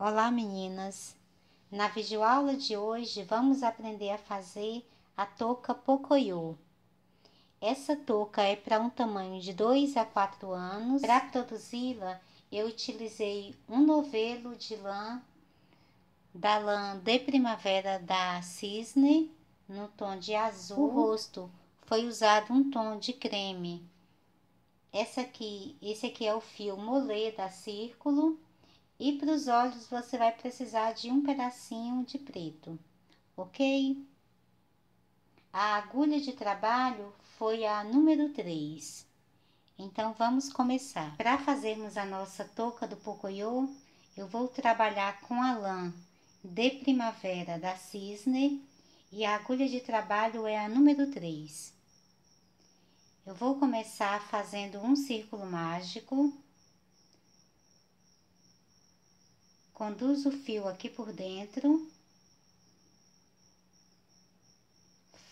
Olá meninas! Na videoaula de hoje vamos aprender a fazer a touca Pocoyo. Essa touca é para um tamanho de 2 a 4 anos. Para produzi-la eu utilizei um novelo de lã, da lã de primavera da Cisne, no tom de azul. O rosto foi usado um tom de creme. Esse aqui é o fio molê da Círculo. E para os olhos você vai precisar de um pedacinho de preto, ok? A agulha de trabalho foi a número 3. Então vamos começar. Para fazermos a nossa touca do Pocoyo, eu vou trabalhar com a lã de primavera da Cisne e a agulha de trabalho é a número 3. Eu vou começar fazendo um círculo mágico. Conduzo o fio aqui por dentro,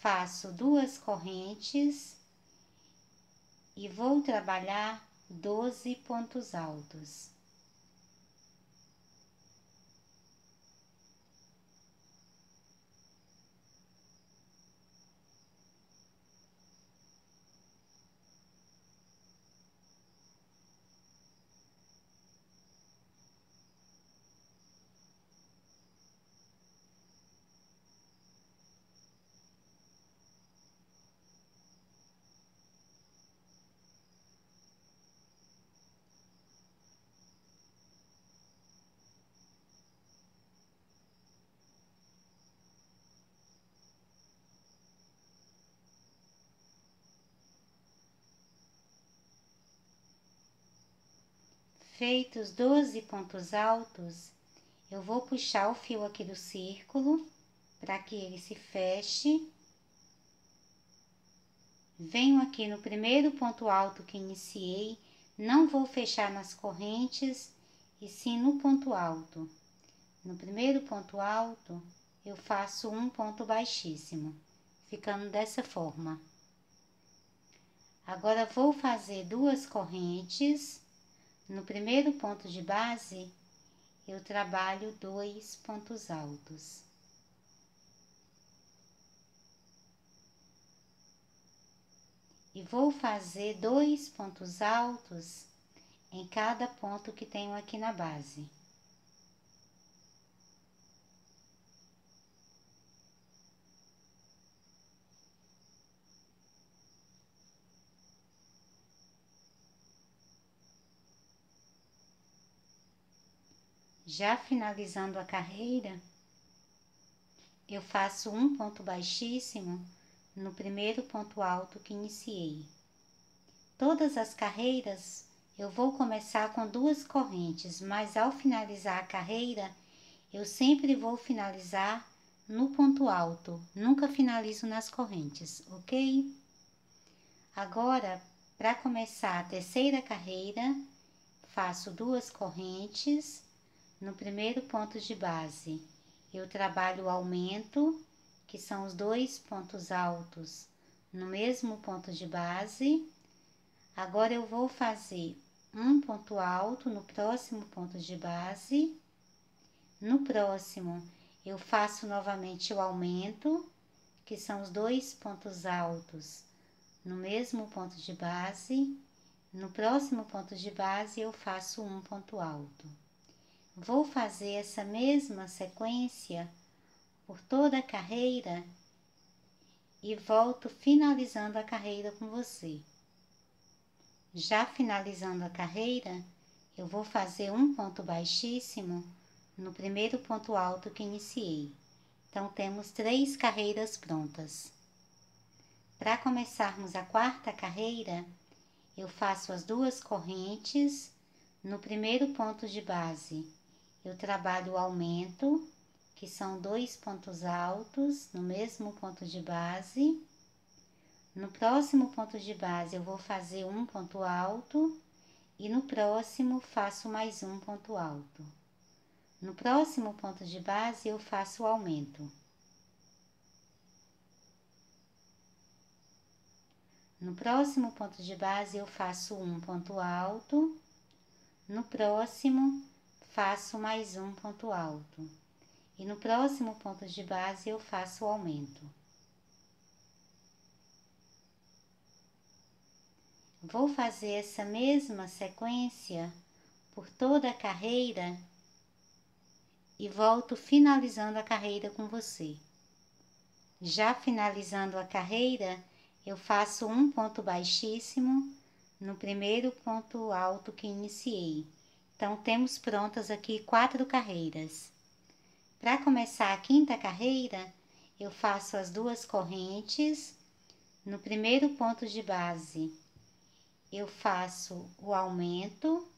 faço 2 correntes e vou trabalhar 12 pontos altos. Feitos 12 pontos altos, eu vou puxar o fio aqui do círculo para que ele se feche. Venho aqui no primeiro ponto alto que iniciei, não vou fechar nas correntes e sim no ponto alto. No primeiro ponto alto, eu faço um ponto baixíssimo, ficando dessa forma. Agora vou fazer 2 correntes. No primeiro ponto de base, eu trabalho 2 pontos altos. E vou fazer 2 pontos altos em cada ponto que tenho aqui na base. Já finalizando a carreira, eu faço um ponto baixíssimo no primeiro ponto alto que iniciei. Todas as carreiras eu vou começar com 2 correntes, mas ao finalizar a carreira, eu sempre vou finalizar no ponto alto, nunca finalizo nas correntes, ok? Agora, para começar a terceira carreira, faço 2 correntes. No primeiro ponto de base, eu trabalho o aumento, que são os 2 pontos altos no mesmo ponto de base. Agora eu vou fazer um ponto alto no próximo ponto de base. No próximo, eu faço novamente o aumento, que são os 2 pontos altos no mesmo ponto de base. No próximo ponto de base, eu faço um ponto alto. Vou fazer essa mesma sequência por toda a carreira e volto finalizando a carreira com você. Já finalizando a carreira, eu vou fazer um ponto baixíssimo no primeiro ponto alto que iniciei. Então, temos 3 carreiras prontas. Para começarmos a 4ª carreira, eu faço as 2 correntes. No primeiro ponto de base, eu trabalho o aumento, que são 2 pontos altos no mesmo ponto de base. No próximo ponto de base, eu vou fazer um ponto alto e no próximo faço mais um ponto alto. No próximo ponto de base, eu faço o aumento. No próximo ponto de base, eu faço um ponto alto. No próximo, faço mais um ponto alto. E no próximo ponto de base eu faço o aumento. Vou fazer essa mesma sequência por toda a carreira e volto finalizando a carreira com você. Já finalizando a carreira, eu faço um ponto baixíssimo no primeiro ponto alto que iniciei. Então, temos prontas aqui 4 carreiras. Para começar a quinta carreira, eu faço as 2 correntes. No primeiro ponto de base, eu faço o aumento,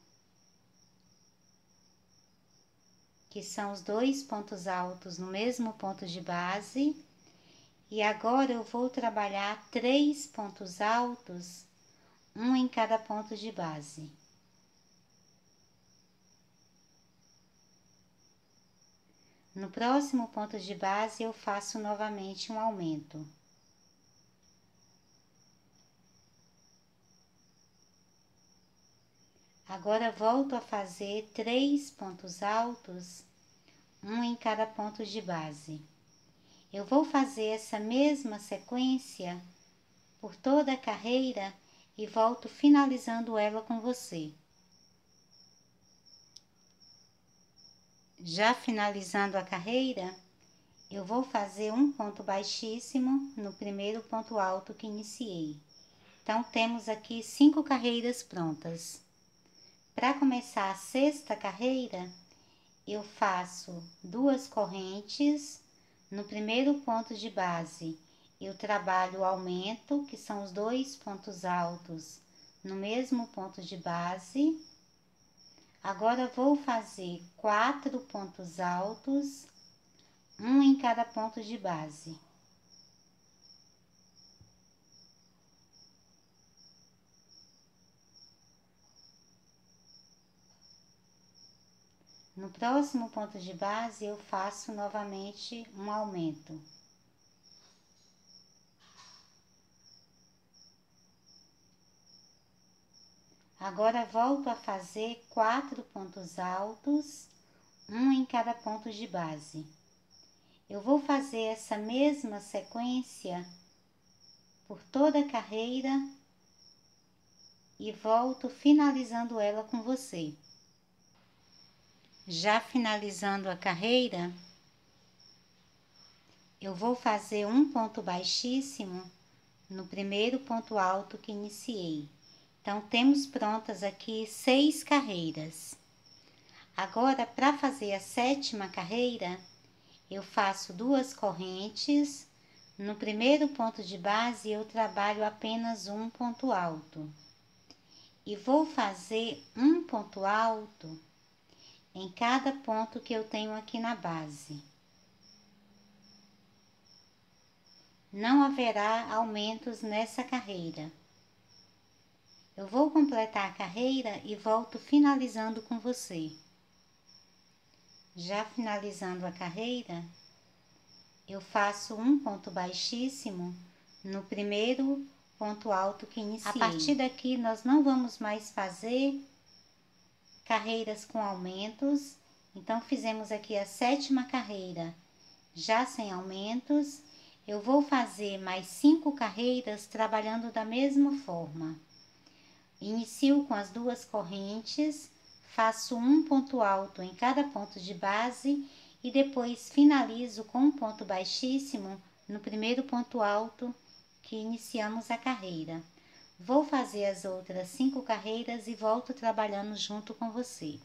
que são os 2 pontos altos no mesmo ponto de base. E agora eu vou trabalhar 3 pontos altos, um em cada ponto de base. No próximo ponto de base eu faço novamente um aumento. Agora volto a fazer 3 pontos altos, um em cada ponto de base. Eu vou fazer essa mesma sequência por toda a carreira e volto finalizando ela com você. Já finalizando a carreira, eu vou fazer um ponto baixíssimo no primeiro ponto alto que iniciei. Então, temos aqui 5 carreiras prontas. Para começar a sexta carreira, eu faço 2 correntes. No primeiro ponto de base, eu trabalho o aumento, que são os 2 pontos altos no mesmo ponto de base. Agora, vou fazer 4 pontos altos, um em cada ponto de base. No próximo ponto de base, eu faço novamente um aumento. Agora, volto a fazer 4 pontos altos, um em cada ponto de base. Eu vou fazer essa mesma sequência por toda a carreira e volto finalizando ela com você. Já finalizando a carreira, eu vou fazer um ponto baixíssimo no primeiro ponto alto que iniciei. Então, temos prontas aqui 6 carreiras. Agora, para fazer a sétima carreira, eu faço 2 correntes. No primeiro ponto de base, eu trabalho apenas um ponto alto. E vou fazer um ponto alto em cada ponto que eu tenho aqui na base. Não haverá aumentos nessa carreira. Eu vou completar a carreira e volto finalizando com você. Já finalizando a carreira, eu faço um ponto baixíssimo no primeiro ponto alto que iniciei. A partir daqui, nós não vamos mais fazer carreiras com aumentos. Então, fizemos aqui a sétima carreira já sem aumentos. Eu vou fazer mais 5 carreiras trabalhando da mesma forma. Inicio com as 2 correntes, faço um ponto alto em cada ponto de base e depois finalizo com um ponto baixíssimo no primeiro ponto alto que iniciamos a carreira. Vou fazer as outras 5 carreiras e volto trabalhando junto com você.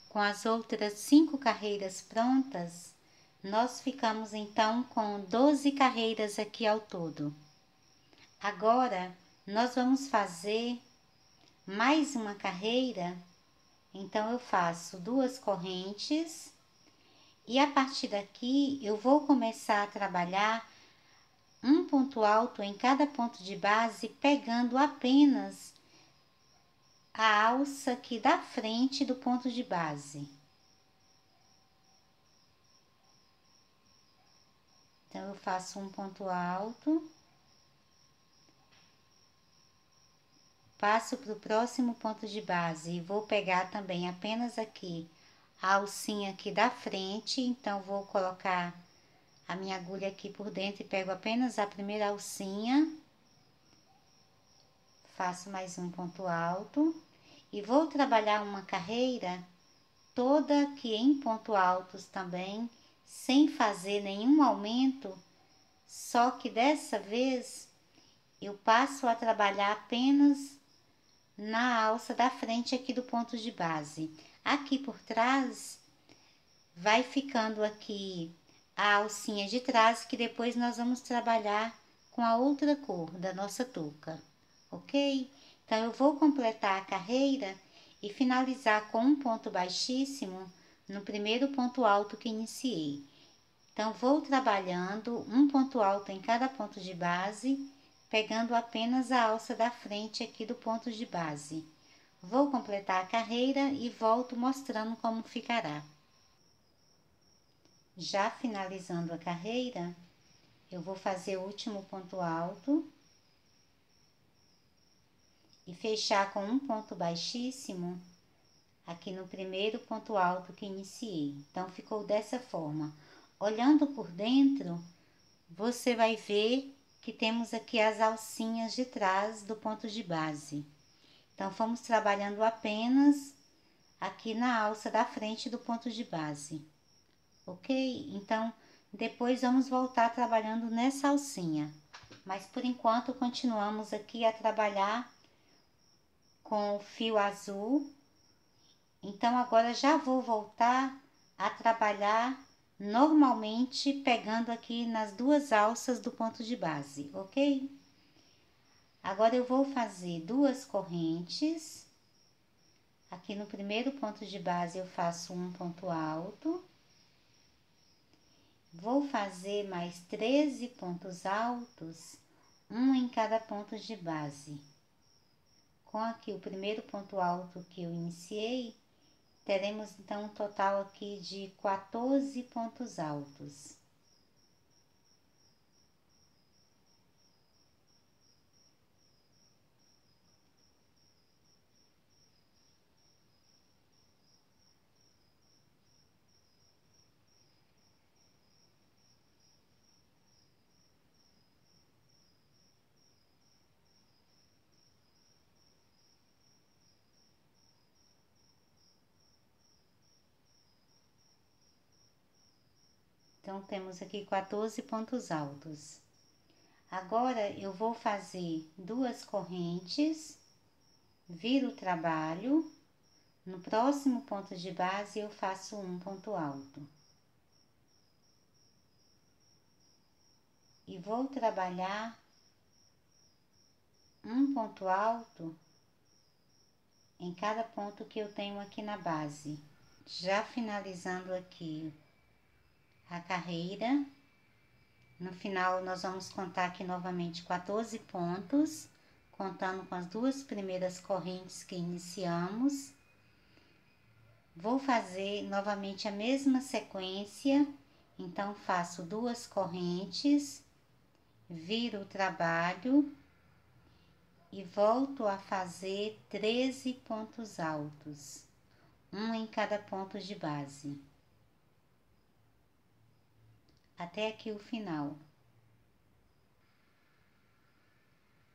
Com as outras 5 carreiras prontas, nós ficamos então com 12 carreiras aqui ao todo. Agora, nós vamos fazer mais uma carreira. Então, eu faço 2 correntes e a partir daqui eu vou começar a trabalhar um ponto alto em cada ponto de base, pegando apenas a alça aqui da frente do ponto de base. Então, eu faço um ponto alto, passo para o próximo ponto de base e vou pegar também apenas aqui a alcinha aqui da frente, então vou colocar a minha agulha aqui por dentro e pego apenas a primeira alcinha, faço mais um ponto alto e vou trabalhar uma carreira toda aqui em ponto altos também, sem fazer nenhum aumento, só que dessa vez eu passo a trabalhar apenas na alça da frente aqui do ponto de base. Aqui por trás vai ficando aqui a alcinha de trás, que depois nós vamos trabalhar com a outra cor da nossa touca, ok? Então, eu vou completar a carreira e finalizar com um ponto baixíssimo no primeiro ponto alto que iniciei. Então, vou trabalhando um ponto alto em cada ponto de base, pegando apenas a alça da frente aqui do ponto de base. Vou completar a carreira e volto mostrando como ficará. Já finalizando a carreira, eu vou fazer o último ponto alto e fechar com um ponto baixíssimo aqui no primeiro ponto alto que iniciei. Então, ficou dessa forma. Olhando por dentro, você vai ver que temos aqui as alcinhas de trás do ponto de base. Então, fomos trabalhando apenas aqui na alça da frente do ponto de base, ok? Então, depois vamos voltar trabalhando nessa alcinha, mas por enquanto continuamos aqui a trabalhar com o fio azul. Então, agora já vou voltar a trabalhar normalmente, pegando aqui nas duas alças do ponto de base, ok? Agora, eu vou fazer duas correntes. Aqui no primeiro ponto de base, eu faço um ponto alto. Vou fazer mais 13 pontos altos, um em cada ponto de base. Com aqui o primeiro ponto alto que eu iniciei, teremos então um total aqui de 14 pontos altos. Então, temos aqui 14 pontos altos. Agora, eu vou fazer duas correntes, viro o trabalho, no próximo ponto de base eu faço um ponto alto. E vou trabalhar um ponto alto em cada ponto que eu tenho aqui na base. Já finalizando aqui a carreira, no final nós vamos contar aqui novamente 14 pontos, contando com as duas primeiras correntes que iniciamos. Vou fazer novamente a mesma sequência, então faço duas correntes, viro o trabalho e volto a fazer 13 pontos altos, um em cada ponto de base, até aqui o final.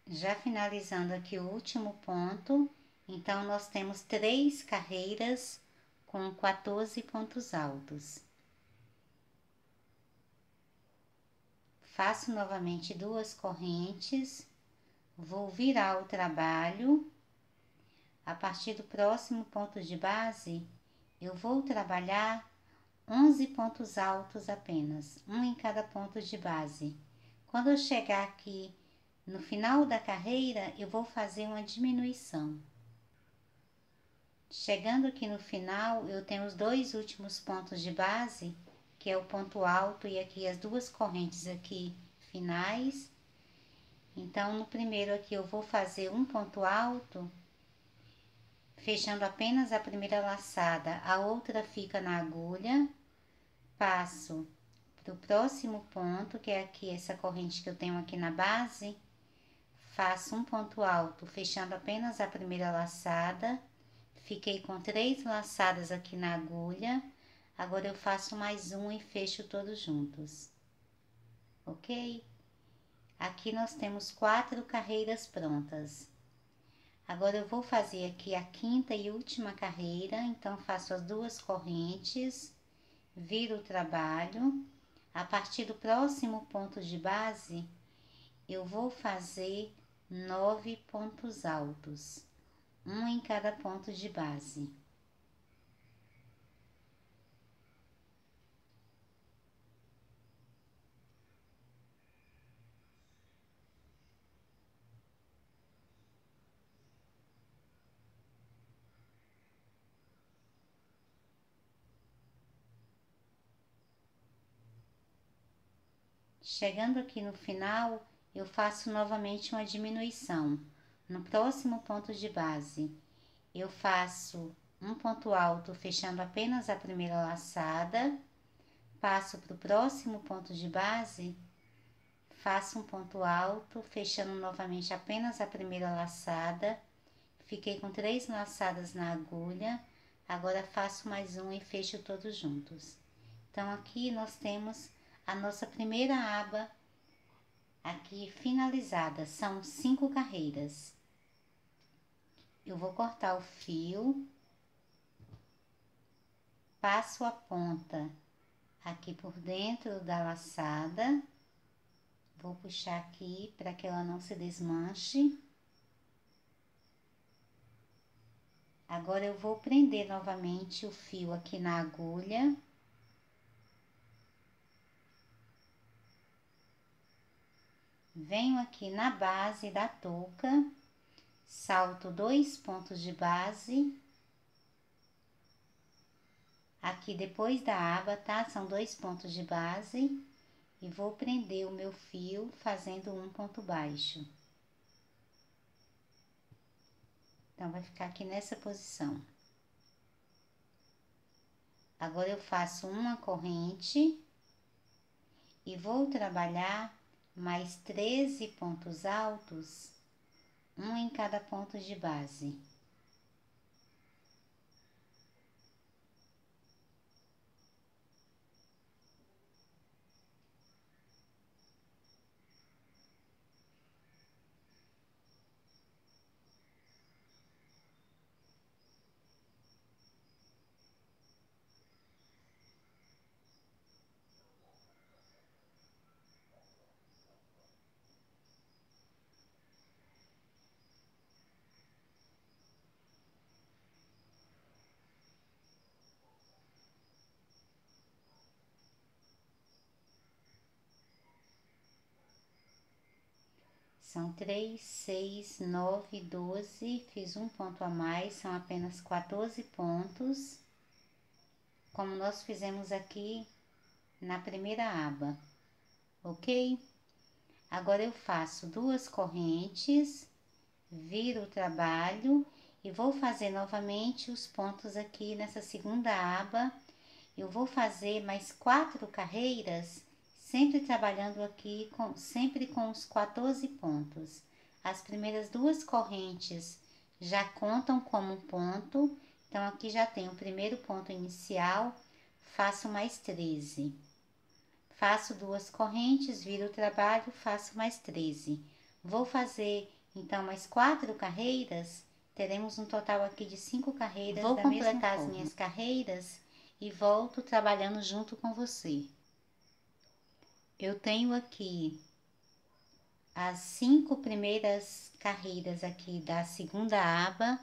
Já finalizando aqui o último ponto, então nós temos 3 carreiras com 14 pontos altos. Faço novamente duas correntes, vou virar o trabalho. A partir do próximo ponto de base, eu vou trabalhar 11 pontos altos apenas, um em cada ponto de base. Quando eu chegar aqui no final da carreira, eu vou fazer uma diminuição. Chegando aqui no final, eu tenho os dois últimos pontos de base, que é o ponto alto e aqui as duas correntes aqui finais. Então, no primeiro aqui eu vou fazer um ponto alto, fechando apenas a primeira laçada, a outra fica na agulha, passo para o próximo ponto, que é aqui essa corrente que eu tenho aqui na base, faço um ponto alto, fechando apenas a primeira laçada. Fiquei com 3 laçadas aqui na agulha. Agora eu faço mais um e fecho todos juntos, ok? Aqui nós temos 4 carreiras prontas. Agora eu vou fazer aqui a quinta e última carreira, então faço as 2 correntes, viro o trabalho. A partir do próximo ponto de base, eu vou fazer 9 pontos altos, um em cada ponto de base. Chegando aqui no final, eu faço novamente uma diminuição. No próximo ponto de base, eu faço um ponto alto, fechando apenas a primeira laçada, passo para o próximo ponto de base, faço um ponto alto, fechando novamente apenas a primeira laçada, fiquei com 3 laçadas na agulha, agora faço mais um e fecho todos juntos. Então, aqui nós temos a nossa primeira aba aqui finalizada, são 5 carreiras. Eu vou cortar o fio, passo a ponta aqui por dentro da laçada, vou puxar aqui para que ela não se desmanche. Agora eu vou prender novamente o fio aqui na agulha. Venho aqui na base da touca, salto 2 pontos de base. Aqui depois da aba, tá? São 2 pontos de base. E vou prender o meu fio fazendo um ponto baixo. Então, vai ficar aqui nessa posição. Agora, eu faço uma corrente e vou trabalhar mais 13 pontos altos, um em cada ponto de base. São 3, 6, 9, 12, fiz um ponto a mais, são apenas 14 pontos, como nós fizemos aqui na primeira aba, ok? Agora eu faço 2 correntes, viro o trabalho e vou fazer novamente os pontos aqui nessa segunda aba. Eu vou fazer mais 4 carreiras, sempre trabalhando aqui sempre com os 14 pontos. As primeiras 2 correntes já contam como ponto, então aqui já tem o primeiro ponto inicial, faço mais 13. Faço 2 correntes, viro o trabalho, faço mais 13. Vou fazer então mais 4 carreiras, teremos um total aqui de 5 carreiras. Vou completar as minhas carreiras e volto trabalhando junto com você. Eu tenho aqui as 5 primeiras carreiras aqui da segunda aba.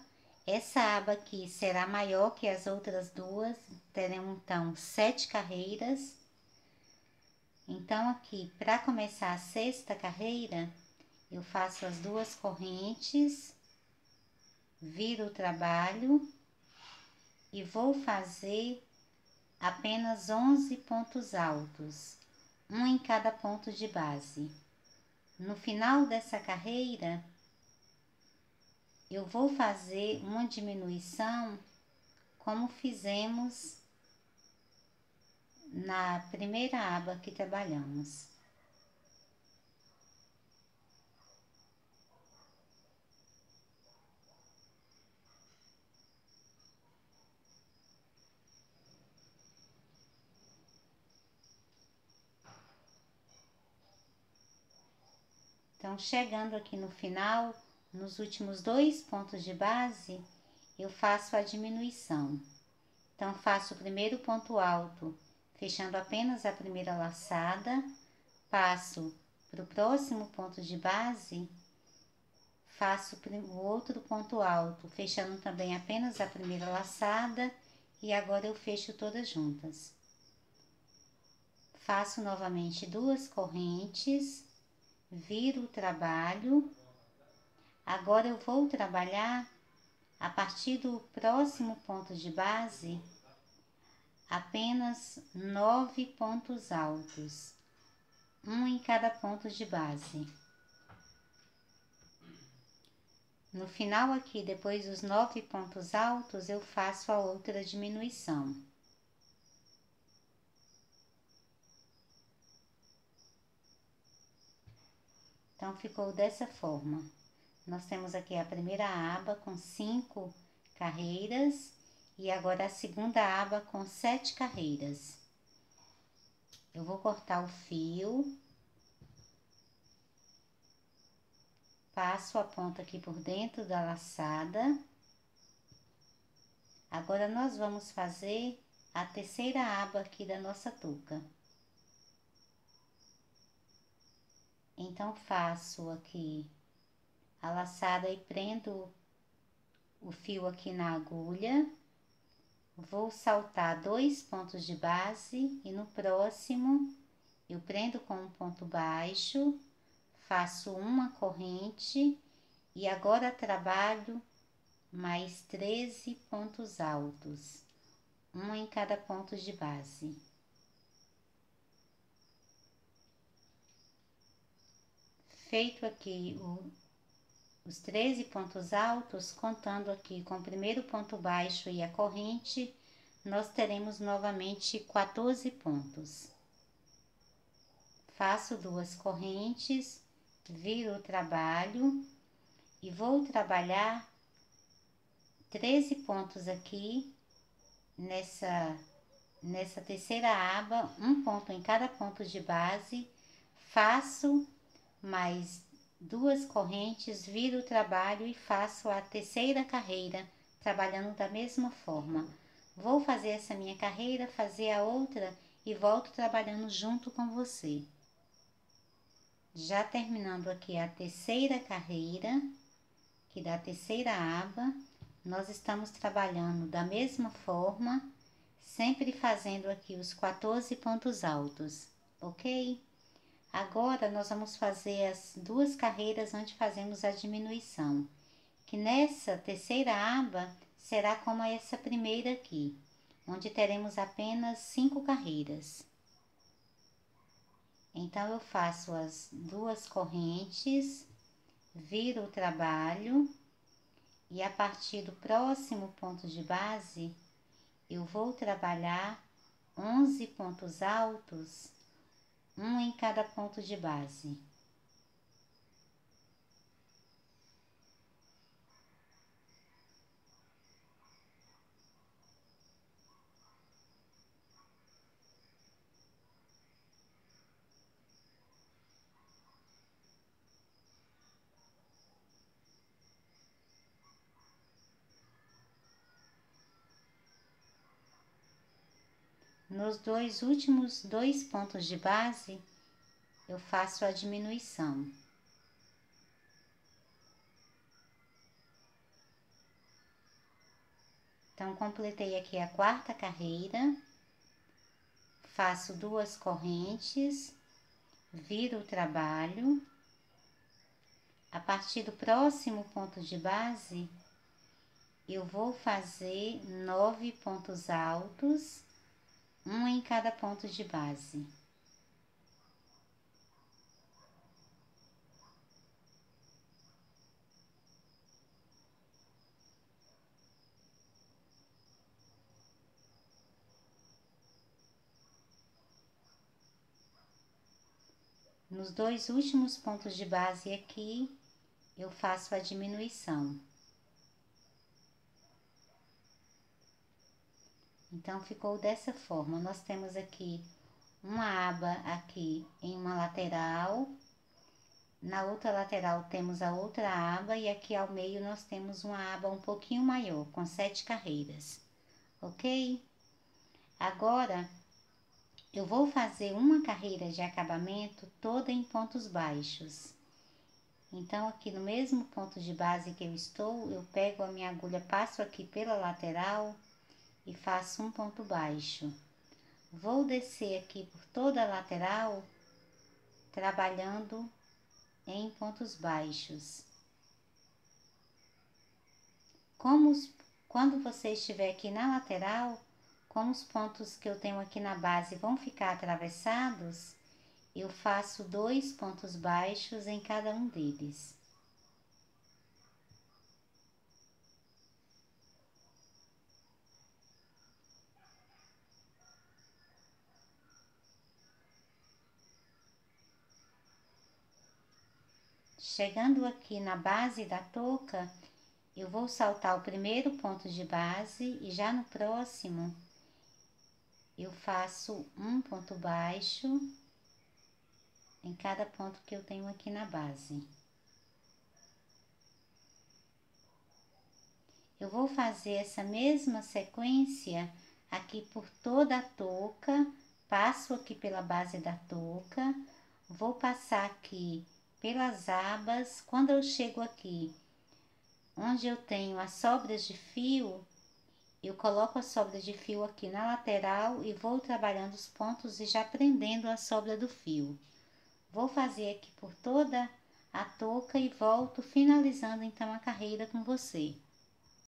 Essa aba aqui será maior que as outras duas, teremos então 7 carreiras. Então, aqui, para começar a sexta carreira, eu faço as 2 correntes, viro o trabalho e vou fazer apenas 11 pontos altos, um em cada ponto de base. No final dessa carreira, eu vou fazer uma diminuição como fizemos na primeira aba que trabalhamos. Então, chegando aqui no final, nos últimos 2 pontos de base, eu faço a diminuição. Então, faço o primeiro ponto alto, fechando apenas a primeira laçada, passo para o próximo ponto de base, faço o outro ponto alto, fechando também apenas a primeira laçada, e agora eu fecho todas juntas. Faço novamente 2 correntes, viro o trabalho. Agora eu vou trabalhar a partir do próximo ponto de base apenas 9 pontos altos, um em cada ponto de base. No final aqui, depois dos 9 pontos altos, eu faço a outra diminuição. Então, ficou dessa forma. Nós temos aqui a primeira aba com 5 carreiras e agora a segunda aba com 7 carreiras. Eu vou cortar o fio, passo a ponta aqui por dentro da laçada. Agora, nós vamos fazer a terceira aba aqui da nossa touca. Então, faço aqui a laçada e prendo o fio aqui na agulha. Vou saltar 2 pontos de base e no próximo eu prendo com um ponto baixo, faço uma corrente e agora trabalho mais 13 pontos altos, um em cada ponto de base. Feito aqui os 13 pontos altos, contando aqui com o primeiro ponto baixo e a corrente, nós teremos novamente 14 pontos. Faço 2 correntes, viro o trabalho e vou trabalhar 13 pontos aqui nessa terceira aba, um ponto em cada ponto de base, faço mais 2 correntes, viro o trabalho e faço a terceira carreira, trabalhando da mesma forma. Vou fazer essa minha carreira, fazer a outra e volto trabalhando junto com você. Já terminando aqui a terceira carreira, que da terceira aba, nós estamos trabalhando da mesma forma, sempre fazendo aqui os 14 pontos altos, ok? Agora, nós vamos fazer as 2 carreiras onde fazemos a diminuição, que nessa terceira aba será como essa primeira aqui, onde teremos apenas 5 carreiras. Então, eu faço as 2 correntes, viro o trabalho e a partir do próximo ponto de base, eu vou trabalhar 11 pontos altos, um em cada ponto de base. Nos últimos 2 pontos de base, eu faço a diminuição. Então, completei aqui a 4ª carreira, faço 2 correntes, viro o trabalho. A partir do próximo ponto de base, eu vou fazer 9 pontos altos, um em cada ponto de base. Nos 2 últimos pontos de base aqui, eu faço a diminuição. Então, ficou dessa forma. Nós temos aqui uma aba aqui em uma lateral, Na outra lateral temos a outra aba e aqui ao meio nós temos uma aba um pouquinho maior, com 7 carreiras, ok? Agora, eu vou fazer uma carreira de acabamento toda em pontos baixos. Então, aqui no mesmo ponto de base que eu estou, eu pego a minha agulha, passo aqui pela lateral e faço um ponto baixo. Vou descer aqui por toda a lateral, trabalhando em pontos baixos. Quando você estiver aqui na lateral, como os pontos que eu tenho aqui na base vão ficar atravessados, eu faço 2 pontos baixos em cada um deles. Chegando aqui na base da touca, eu vou saltar o primeiro ponto de base e já no próximo eu faço um ponto baixo em cada ponto que eu tenho aqui na base. Eu vou fazer essa mesma sequência aqui por toda a touca, passo aqui pela base da touca, vou passar aqui pelas abas. Quando eu chego aqui, onde eu tenho as sobras de fio, eu coloco a sobra de fio aqui na lateral e vou trabalhando os pontos e já prendendo a sobra do fio. Vou fazer aqui por toda a touca e volto finalizando então a carreira com você.